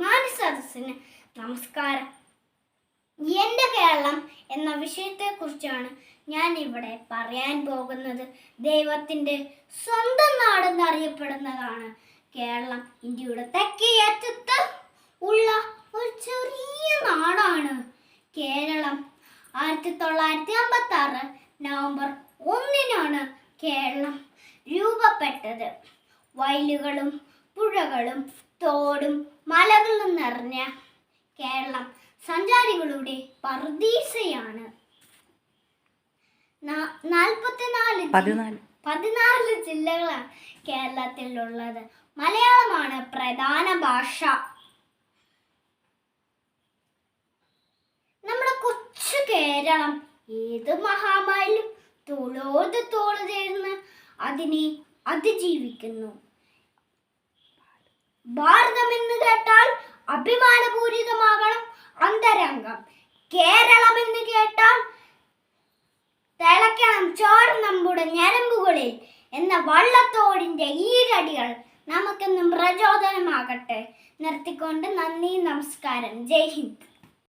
മാന്യസദസ്സിന് നമസ്കാരം. എൻ്റെ കേരളം എന്ന വിഷയത്തെക്കുറിച്ചാണ് ഞാൻ ഇവിടെ പറയാൻ പോകുന്നത്. ദൈവത്തിൻ്റെ സ്വന്തം നാടെന്നറിയപ്പെടുന്നതാണ് കേരളം. ഇന്ത്യയുടെ തെക്കേ അറ്റത്ത് ഉള്ള ഒരു ചെറിയ നാടാണ് കേരളം. 1956 നവംബർ 1 കേരളം രൂപപ്പെട്ടത്. വയലുകളും പുഴകളും തോടും മലകളും നിറഞ്ഞ കേരളം സഞ്ചാരികളുടെ പറുദീസയാണ്. 14 ജില്ലകളാണ് കേരളത്തിലുള്ളത്. മലയാളമാണ് പ്രധാന ഭാഷ. നമ്മുടെ കൊച്ചു കേരളം ഏത് മഹാമാരിലും തോളോട് തോള് ചേർന്ന് അതിനെ അതിജീവിക്കുന്നു. ഭാരതം എന്ന് കേട്ടാൽ അഭിമാനപൂരിതമാകണം അന്തരംഗം. കേരളം എന്ന് കേട്ടാൽ തിളയ്ക്കണം ചോര നമ്മുടെ ഞരമ്പുകളിൽ എന്ന വള്ളത്തോടിന്റെ ഈരടികൾ നമുക്കെന്നും പ്രചോദനമാകട്ടെ. നിർത്തിക്കൊണ്ട് നന്ദി, നമസ്കാരം, ജയ് ഹിന്ദ്.